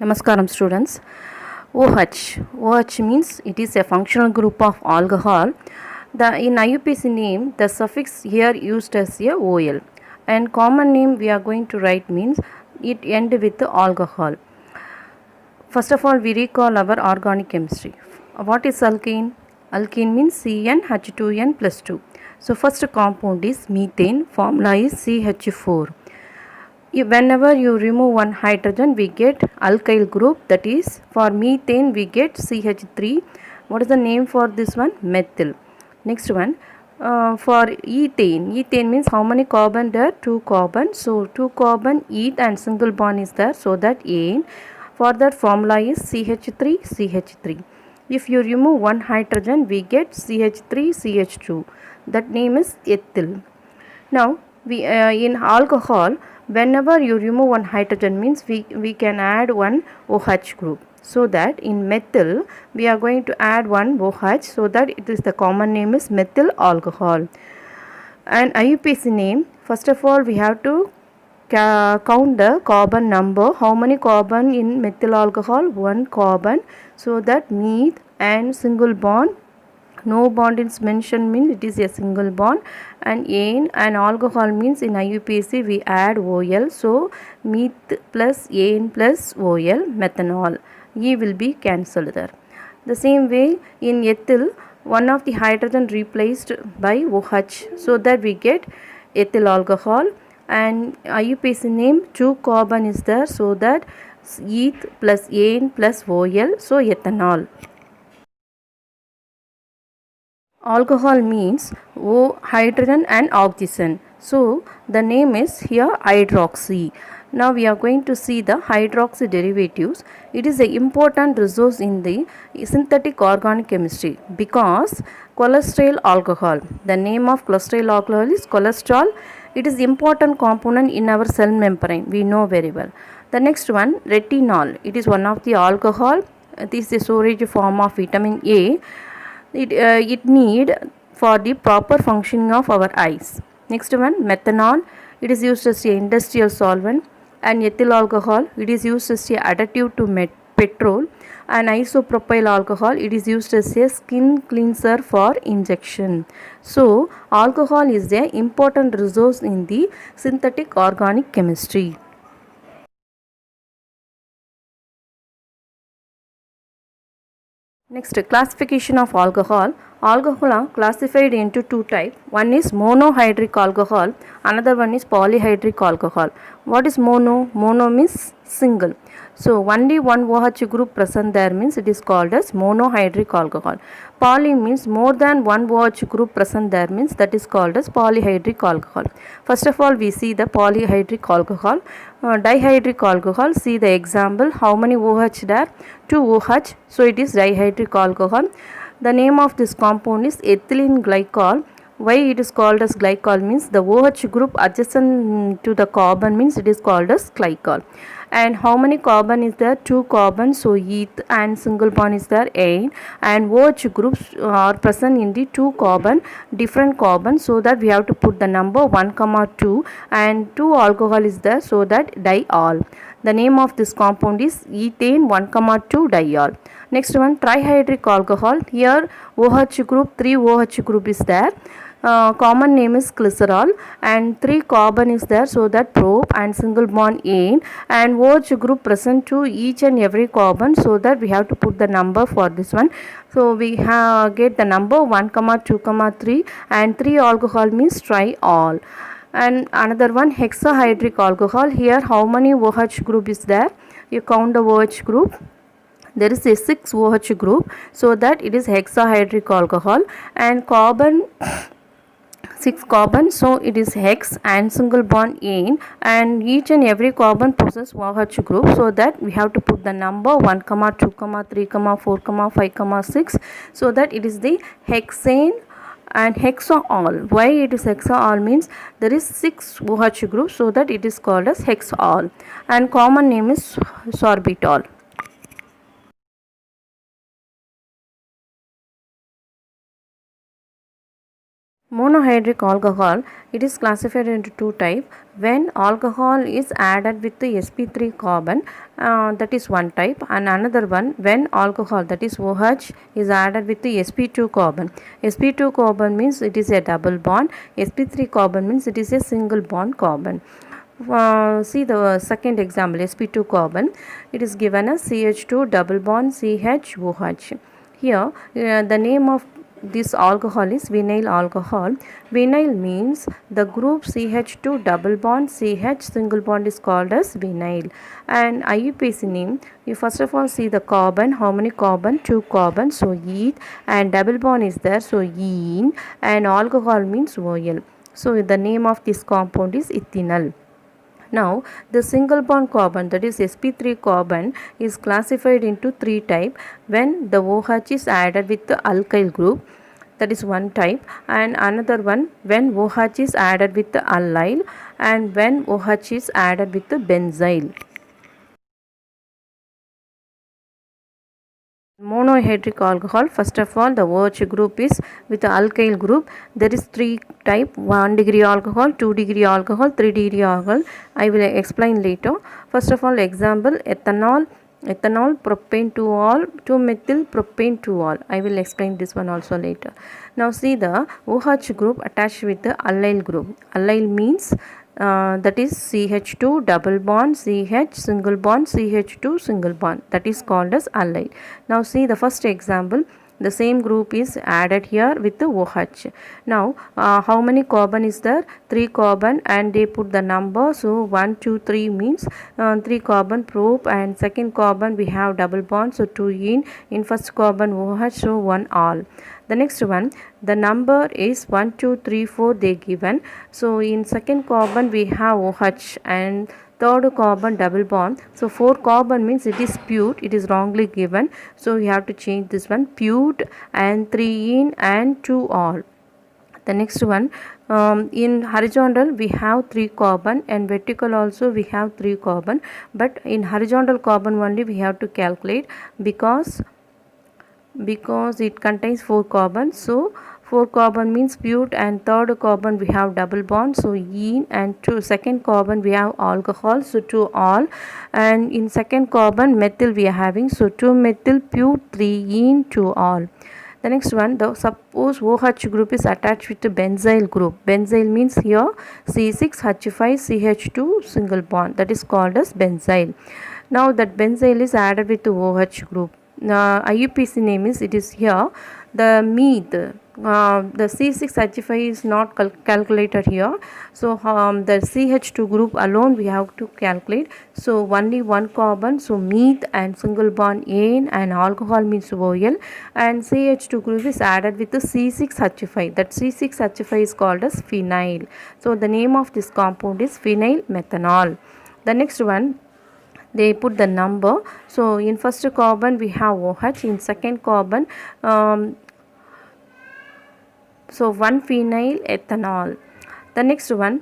Namaskaram students. OH means it is a functional group of alcohol. In IUPAC name the suffix here used as a OL, and common name we are going to write means it end with alcohol. First of all, we recall our organic chemistry. What is alkane? Alkane means CnH2n plus 2. So first compound is methane, formula is CH4. Whenever you remove one hydrogen, we get alkyl group, that is for methane we get CH3. What is the name for this one? Methyl. Next one, for ethane means how many carbon there? 2 carbon. So 2 carbon, eth and single bond is there, so that ane. For that formula is CH3. If you remove one hydrogen, we get CH3CH2. That name is ethyl. Now we in alcohol, whenever you remove one hydrogen means we can add one OH group. So that in methyl we are going to add one OH, so that it is the common name is methyl alcohol. And IUPAC name, first of all we have to count the carbon number. How many carbon in methyl alcohol? 1 carbon. So that meth and single bond, no bond is mentioned means it is a single bond, and ane and alcohol means in IUPAC we add OL, so meth plus ane plus OL, methanol. E will be cancelled there. The same way in ethyl, one of the hydrogen replaced by OH, so that we get ethyl alcohol. And IUPAC name, 2 carbon is there, so that eth plus ane plus OL, so ethanol. Alcohol means O, hydrogen and oxygen. So the name is here hydroxy. Now we are going to see the hydroxy derivatives. It is an important resource in the synthetic organic chemistry because cholesterol alcohol. The name of cholesterol alcohol is cholesterol. It is important component in our cell membrane. We know very well. The next one, retinol. It is one of the alcohol. This is a storage form of vitamin A. It need for the proper functioning of our eyes. Next one, methanol. It is used as an industrial solvent. And ethyl alcohol, it is used as an additive to petrol. And isopropyl alcohol, it is used as a skin cleanser for injection. So alcohol is an important resource in the synthetic organic chemistry. Next, classification of alcohol. Alcohol are classified into two types. One is monohydric alcohol, another one is polyhydric alcohol. What is mono? Mono means single. So only one OH group present there means it is called as monohydric alcohol. Poly means more than one OH group present there means that is called as polyhydric alcohol. First of all, we see the polyhydric alcohol. Dihydric alcohol, see the example. How many OH there? 2 OH, so it is dihydric alcohol. The name of this compound is ethylene glycol. Why it is called as glycol means the OH group adjacent to the carbon means it is called as glycol. And how many carbon is there? 2 carbon, so eth and single bond is there, ane, and OH groups are present in the 2 carbon, different carbon, so that we have to put the number 1, 2, and 2 alcohol is there, so that diol. The name of this compound is ethane 1, 2 diol. Next one, trihydric alcohol. Here OH group, 3 OH group is there. Common name is glycerol, and 3 carbon is there, so that prop and single bond ane, and OH group present to each and every carbon, so that we have to put the number for this one. So we get the number 1, 2, 3, and 3 alcohol means triol. And another one, hexahydric alcohol. Here how many OH group is there? You count the OH group. There is a 6 OH group, so that it is hexahydric alcohol, and carbon 6 carbon, so it is hex and single bond ane, and each and every carbon possesses OH group, so that we have to put the number 1, 2, 3, 4, 5, 6, so that it is the hexane and hexaol. Why it is hexaol means there is 6 OH group, so that it is called as hexaol, and common name is sorbitol. Monohydric alcohol, it is classified into two types. When alcohol is added with the sp3 carbon, that is one type, and another one when alcohol, that is OH, is added with the sp2 carbon. sp2 carbon means it is a double bond, sp3 carbon means it is a single bond carbon. See the second example, sp2 carbon, it is given as CH2 double bond CHOH. Here the name of this alcohol is vinyl alcohol. Vinyl means the group CH2 double bond CH single bond is called as vinyl. And IUPAC name, you first of all see the carbon, how many carbon? 2 carbon, so eth, and double bond is there, so ene, and alcohol means OL. So the name of this compound is ethanol. Now, the single bond carbon, that is sp3 carbon, is classified into three types. When the OH is added with the alkyl group, that is one type, and another one when OH is added with the allyl, and when OH is added with the benzyl. Monohydric alcohol, first of all the OH group is with the alkyl group. There is three type: 1 degree alcohol, 2 degree alcohol, 3 degree alcohol. I will explain later. First of all, example, ethanol, propane 2-ol, 2-methyl propane 2-ol. I will explain this one also later. Now see the OH group attached with the allyl group. Allyl means that is CH2 double bond CH single bond CH2 single bond, that is called as allyl. Now see the first example, the same group is added here with the OH. Now how many carbon is there? 3 carbon, and they put the number, so 1 2 3 means 3 carbon prop, and second carbon we have double bond, so 2 in first carbon OH, so 1 all. The next one, the number is 1 2 3 4 they given, so in second carbon we have OH, and third carbon double bond, so 4 carbon means it is pute, it is wrongly given, so we have to change this one, pute, and 3 in and 2 all. The next one, in horizontal we have 3 carbon, and vertical also we have 3 carbon, but in horizontal carbon only we have to calculate because it contains 4 carbon, so 4 carbon means pute, and third carbon we have double bond, so ene, and second carbon we have alcohol, so 2 all, and in second carbon methyl we are having, so 2 methyl pute, 3 ene, 2 all. The next one, the suppose OH group is attached with the benzyl group. Benzyl means here C6H5CH2 single bond, that is called as benzyl. Now that benzyl is added with the OH group. IUPAC name is, it is here the meth, the C6H5 is not calculated here, so the CH2 group alone we have to calculate, so only 1 carbon, so meth, and single bond ane, and alcohol means OL, and CH2 group is added with the C6H5, that C6H5 is called as phenyl, so the name of this compound is phenyl methanol. The next one, they put the number, so in first carbon we have OH, in second carbon so 1 phenyl ethanol. The next one,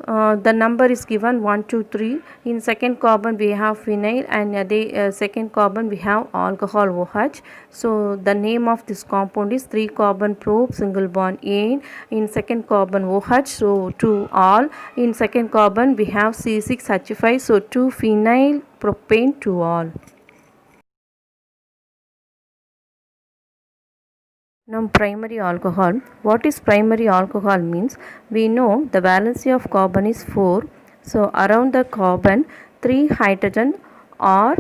the number is given 1 2 3, in second carbon we have phenyl, and second carbon we have alcohol OH, so the name of this compound is 3 carbon prop single bond ane, in second carbon OH, so 2 all, in second carbon we have C6H5, so 2 phenyl propane 2 all. Now primary alcohol. What is primary alcohol means? We know the valency of carbon is 4. So around the carbon 3 hydrogen or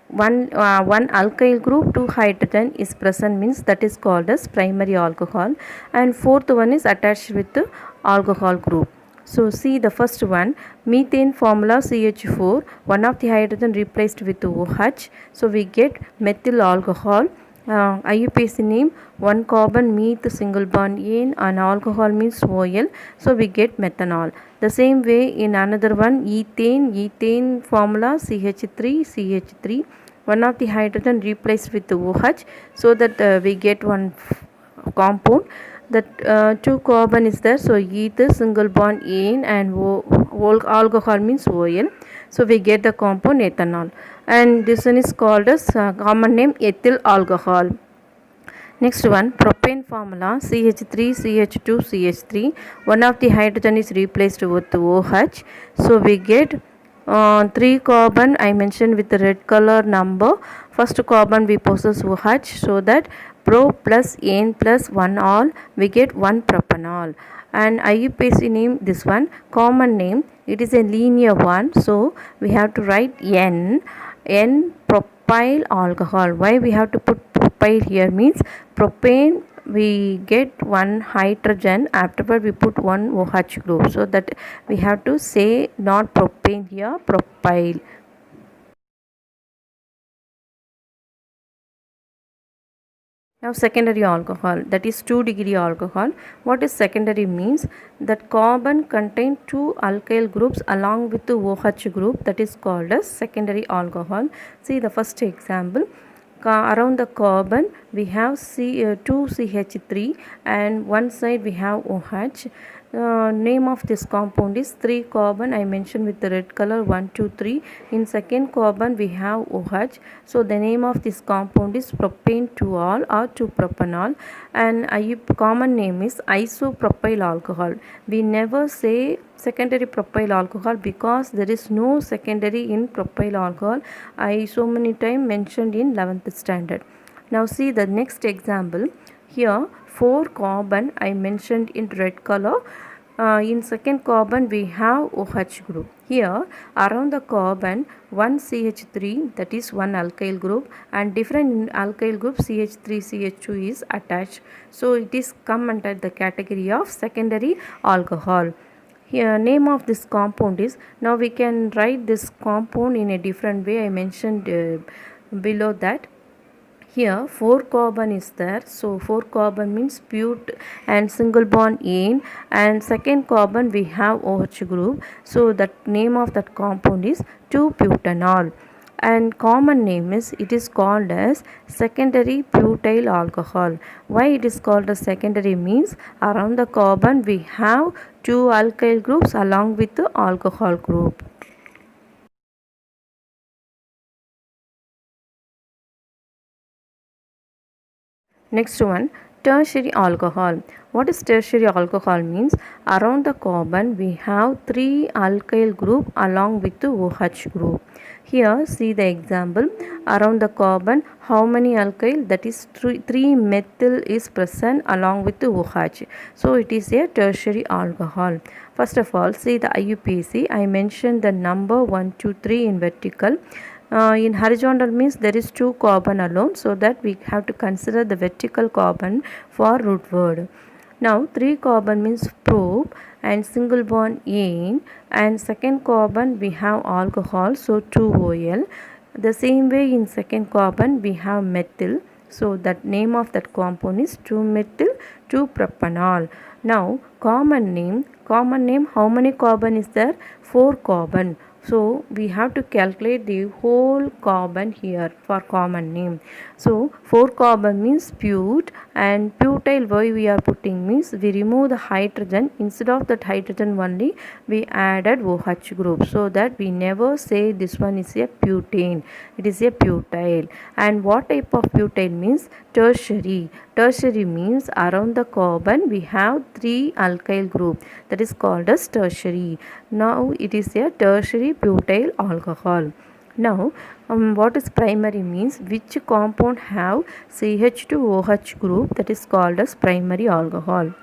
one alkyl group 2 hydrogen is present, means that is called as primary alcohol, and fourth one is attached with the alcohol group. So see the first one, methane formula CH4, one of the hydrogen replaced with OH, so we get methyl alcohol. IUPAC name, 1 carbon meth single bond ane, and alcohol means OL, so we get methanol. The same way in another one, ethane formula CH3, one of the hydrogen replaced with the OH, so that we get one compound, that 2 carbon is there, so ether single bond ane, and alcohol means OL, so we get the compound ethanol, and this one is called as common name ethyl alcohol. Next one, propane formula CH3CH2CH3. One of the hydrogen is replaced with OH. So we get 3 carbon I mentioned with the red color number. First carbon we possess OH, so that pro plus N plus 1 all we get 1 propanol. And IUPAC name this one, common name, it is a linear one, so we have to write N propyl alcohol. Why we have to put propyl here means propane we get one hydrogen, afterward we put one OH group, so that we have to say not propane here, propyl. Now secondary alcohol, that is 2-degree alcohol. What is secondary means? That carbon contain 2 alkyl groups along with the OH group, that is called as secondary alcohol. See the first example. Around the carbon we have 2CH3 and one side we have OH. Name of this compound is 3 carbon I mentioned with the red color 1 2 3. In second carbon we have OH, so the name of this compound is propane 2-all or 2-propanol, and common name is isopropyl alcohol. We never say secondary propyl alcohol because there is no secondary in propyl alcohol. I so many times mentioned in 11th standard. Now see the next example. Here 4 carbon I mentioned in red color. In second carbon we have OH group. Here around the carbon 1 CH3, that is one alkyl group, and different alkyl group CH3 CH2 is attached, so it is come under the category of secondary alcohol. Here name of this compound is, now we can write this compound in a different way. I mentioned below that. Here 4 carbon is there, so 4 carbon means but and single bond ene, and second carbon we have OH group, so that name of that compound is 2-butanol, and common name is, it is called as secondary butyl alcohol. Why it is called as secondary means around the carbon we have 2 alkyl groups along with the alcohol group. Next one, tertiary alcohol. What is tertiary alcohol means? Around the carbon we have 3 alkyl group along with the OH group. Here see the example. Around the carbon how many alkyl? That is 3 methyl is present along with the OH. So it is a tertiary alcohol. First of all, see the IUPAC. I mentioned the number 1 2 3 in vertical. In horizontal means there is 2 carbon alone, so that we have to consider the vertical carbon for root word. Now 3 carbon means prop and single bond ene, and second carbon we have alcohol, so 2OL. The same way in second carbon we have methyl, so that name of that compound is 2-methyl 2-propanol. Now common name how many carbon is there? 4 carbon. So we have to calculate the whole carbon here for common name. So 4 carbon means but, and butyl why we are putting means we remove the hydrogen, instead of that hydrogen only we added OH group, so that we never say this one is a butane, it is a butyl. And what type of butyl means? Tertiary. Tertiary means around the carbon we have 3 alkyl group, that is called as tertiary. Now it is a tertiary butyl alcohol. Now what is primary means? Which compound have CH2OH group, that is called as primary alcohol.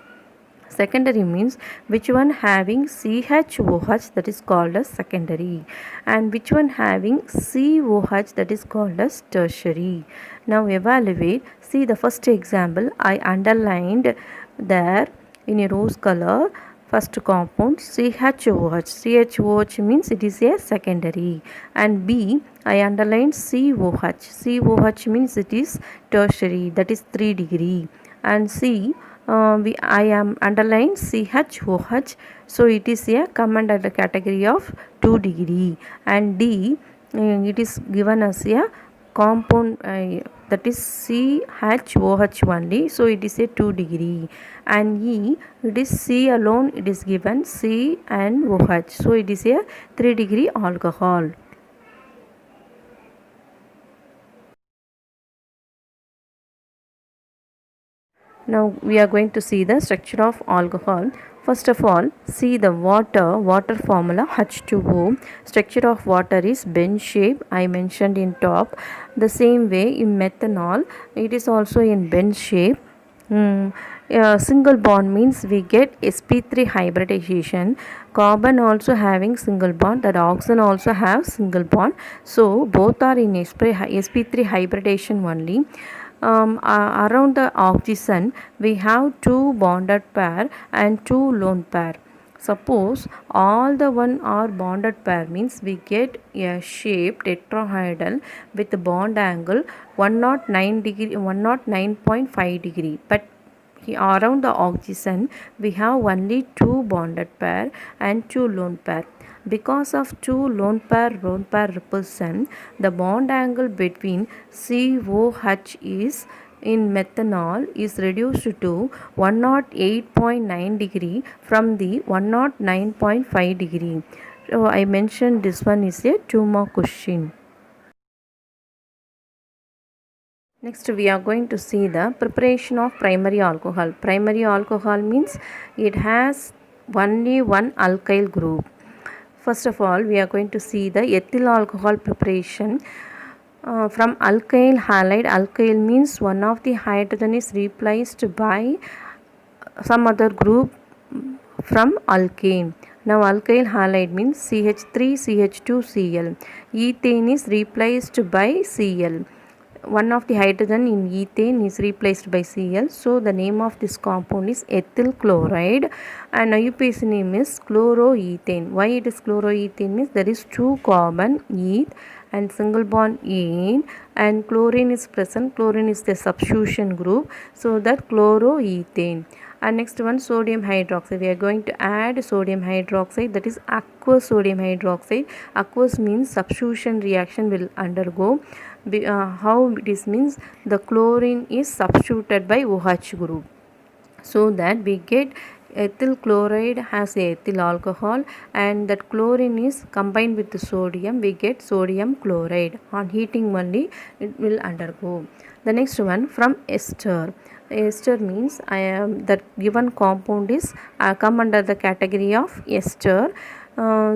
Secondary means which one having CHOH, that is called as secondary, and which one having COH, that is called as tertiary. Now evaluate. See the first example I underlined there in a rose color. First compound CHOH. CHOH means it is a secondary, and B I underlined COH. COH means it is tertiary, that is 3-degree, and C I am underlined CHOH, so it is a come under the category of 2-degree, and D it is given as a compound that is CHOH only, so it is a 2-degree, and E it is C alone, it is given C and OH, so it is a 3-degree alcohol. Now we are going to see the structure of alcohol. First of all, see the water formula H2O. Structure of water is bend shape, I mentioned in top. The same way in methanol, it is also in bend shape. Single bond means we get sp3 hybridization. Carbon also having single bond, that oxygen also have single bond, so both are in sp3 hybridization only. Around the oxygen we have two bonded pair and two lone pair. Suppose all the one are bonded pair means we get a shape tetrahedral with the bond angle 109 degree 109.5 degree, but around the oxygen we have only two bonded pair and two lone pair. Because of two lone pair represent, the bond angle between COH is in methanol is reduced to 108.9 degree from the 109.5 degree. So I mentioned this one is a 2-mark question. Next we are going to see the preparation of primary alcohol. Primary alcohol means it has only one alkyl group. First of all, we are going to see the ethyl alcohol preparation. From alkyl halide, alkyl means one of the hydrogen is replaced by some other group from alkane. Now alkyl halide means CH3CH2Cl. Ethane is replaced by Cl. One of the hydrogen in ethane is replaced by Cl, so the name of this compound is ethyl chloride, and IUPAC name is chloroethane. Why it is chloroethane means there is two carbon eth and single bond ene, and chlorine is present. Chlorine is the substitution group, so that chloroethane. And next one, sodium hydroxide. We are going to add sodium hydroxide, that is aqueous sodium hydroxide. Aqueous means substitution reaction will undergo. How this means the chlorine is substituted by OH group, so that we get ethyl chloride has a ethyl alcohol, and that chlorine is combined with the sodium, we get sodium chloride. On heating only it will undergo. The next one, from ester. Ester means that given compound is come under the category of ester.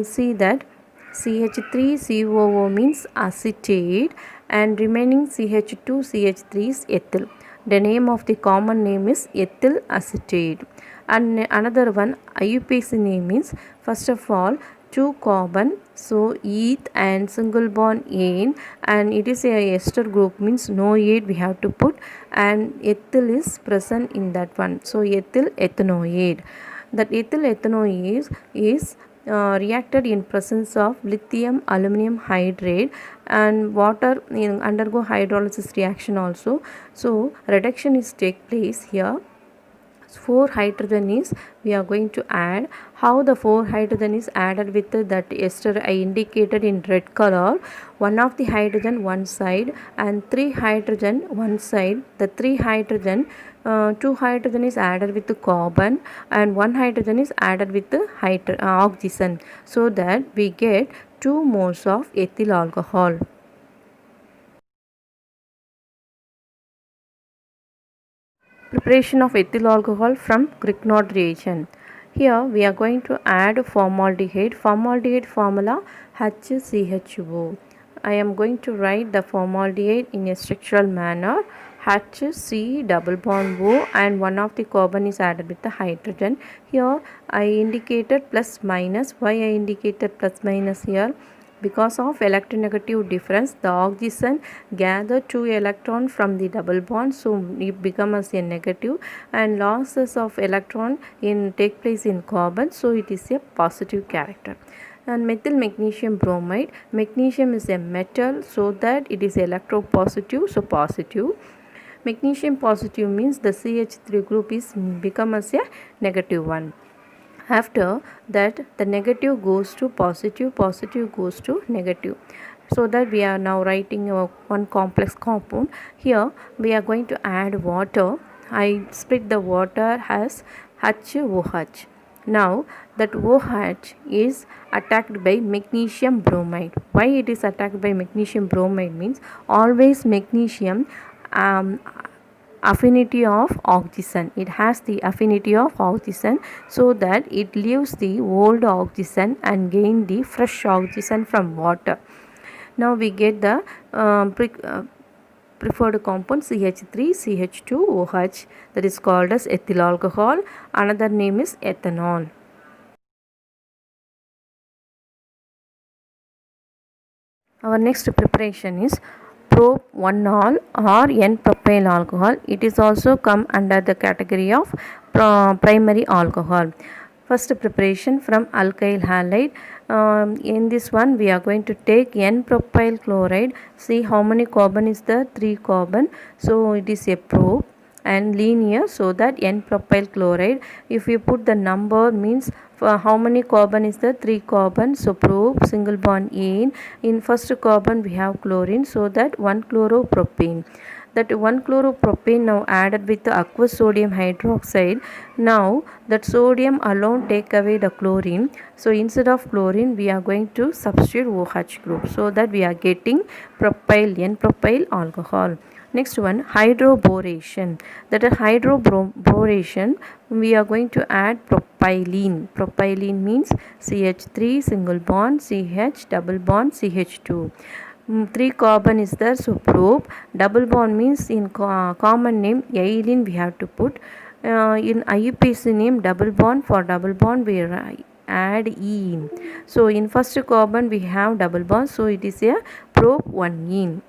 See that CH3COO means acetate, and remaining CH2CH3 is ethyl. The name of the common name is ethyl acetate. And another one, IUPAC name is, first of all, two carbon, so eth and single bond ane, and it is a ester group means no ate we have to put, and ethyl is present in that one, so ethyl ethanoate. That ethyl ethanoate is reacted in presence of lithium aluminum hydrate, and water undergo hydrolysis reaction also, so reduction is take place here. 4 hydrogen is we are going to add. How the 4 hydrogen is added with that ester I indicated in red color. One of the hydrogen one side and 3 hydrogen one side. The 3 hydrogen 2 hydrogen is added with the carbon, and 1 hydrogen is added with the oxygen, so that we get 2 moles of ethyl alcohol. Preparation of ethyl alcohol from Grignard reagent. Here we are going to add formaldehyde. Formaldehyde formula HCHO. I am going to write the formaldehyde in a structural manner. HC double bond O, and one of the carbon is added with the hydrogen. Here I indicated plus minus. Why I indicated plus minus here? Because of electronegative difference, the oxygen gather 2 electron from the double bond, so it becomes a negative, and losses of electron take place in carbon, so it is a positive character. And methyl magnesium bromide. Magnesium is a metal, so that it is electropositive, so positive. Magnesium positive means the CH3 group is becomes a negative one. After that, the negative goes to positive, positive goes to negative, so that we are now writing one complex compound. Here we are going to add water. I split the water as HOH. Now that OH is attacked by magnesium bromide. Why it is attacked by magnesium bromide means always magnesium affinity of oxygen. It has the affinity of oxygen, so that it leaves the old oxygen and gain the fresh oxygen from water. Now we get the preferred compound CH3CH2OH, that is called as ethyl alcohol. Another name is ethanol. Our next preparation is prop-1-ol or N-propyl alcohol. It is also come under the category of primary alcohol. First preparation from alkyl halide. In this one we are going to take N-propyl chloride. See how many carbon is there? 3 carbon. So it is a prop and linear, so that N-propyl chloride, if you put the number, means for how many carbon is there? 3 carbon. So prop, single bond in first carbon we have chlorine, so that 1 chloropropane. That 1 chloropropane now added with the aqueous sodium hydroxide. Now that sodium alone take away the chlorine, so instead of chlorine we are going to substitute OH group, so that we are getting propyl, N-propyl alcohol. Next one, hydroboration. That is hydroboration, we are going to add propylene. Propylene means CH3 single bond, CH double bond, CH2. 3 carbon is there, so prop. Double bond means in common name ylene we have to put. In IUPAC name double bond, for double bond we add ene. So in first carbon we have double bond, so it is a prop-1-ene.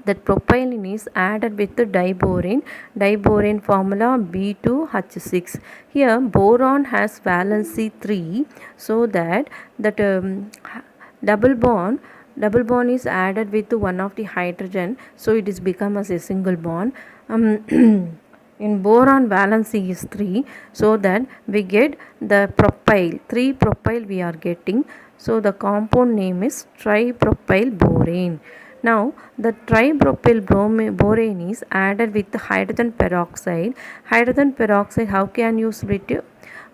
That propylene is added with the diborane formula B2H6. Here boron has valency 3, so that double bond is added with one of the hydrogen, so it is become as a single bond. In boron valency is 3, so that we get the propyl, 3 propyl we are getting, so the compound name is tripropyl borane. Now the tripropyl borane is added with hydrogen peroxide. Hydrogen peroxide, how can you split?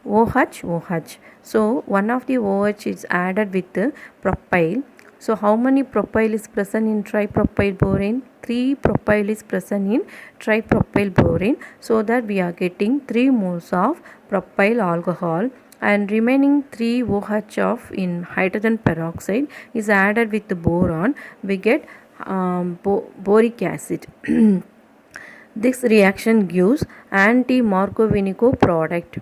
OH. So one of the OH is added with propyl. So how many propyl is present in tripropyl borane? 3 propyl is present in tripropyl borane, so that we are getting 3 moles of propyl alcohol, and remaining 3 OH of in hydrogen peroxide is added with the boron. We get boric acid. This reaction gives anti-Markovniuk product.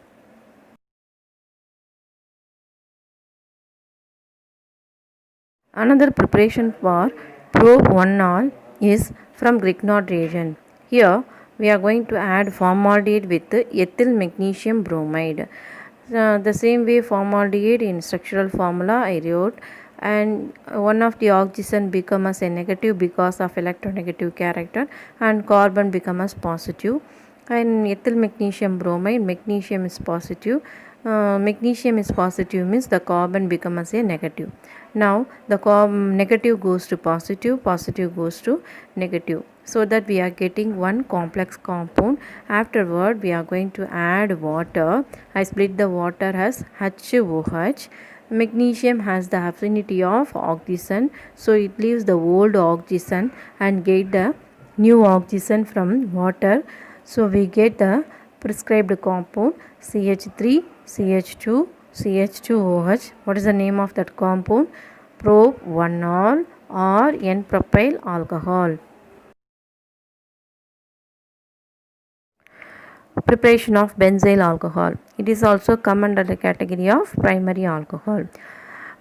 Another preparation for prop-1-ol is from Grignard reagent. Here we are going to add formaldehyde with ethyl magnesium bromide. The same way formaldehyde in structural formula I wrote, and one of the oxygen become as a negative because of electronegative character, and carbon become as positive. And ethyl magnesium bromide, magnesium is positive. Magnesium is positive means the carbon become as a negative. Now the negative goes to positive, positive goes to negative, so that we are getting one complex compound. Afterward we are going to add water. I split the water as HOH. Magnesium has the affinity of oxygen, so it leaves the old oxygen and get the new oxygen from water. So we get the prescribed compound CH3, CH2, CH2OH. What is the name of that compound? Prop-1-ol or N-propyl alcohol. Preparation of benzyl alcohol. It is also come under the category of primary alcohol.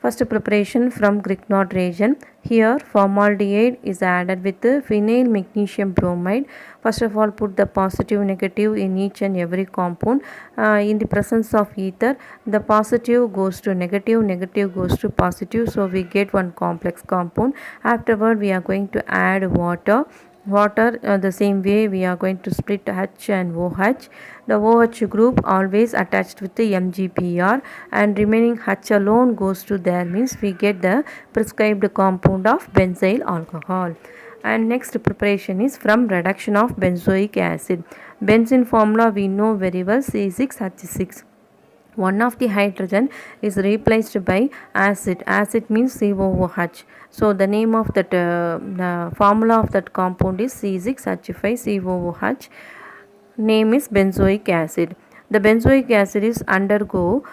First preparation from Grignard reagent. Here formaldehyde is added with phenyl magnesium bromide. First of all, put the positive negative in each and every compound. In the presence of ether, the positive goes to negative, negative goes to positive, so we get one complex compound. Afterward we are going to add water. The same way we are going to split H and OH. The OH group always attached with the MgBr, and remaining H alone goes to there, means we get the prescribed compound of benzyl alcohol. And next preparation is from reduction of benzoic acid. Benzene formula we know very well, C6H6. One of the hydrogen is replaced by acid. Acid means COOH. So the formula of that compound is C6H5COOH. name is benzoic acid. The benzoic acid is undergo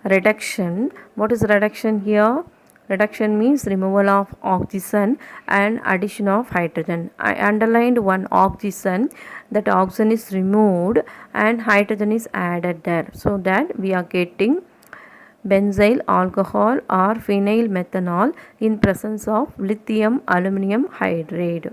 reduction. What is reduction here? Reduction means removal of oxygen and addition of hydrogen. I underlined one oxygen. That oxygen is removed and hydrogen is added there. So that we are getting benzyl alcohol or phenyl methanol in presence of lithium aluminum hydride.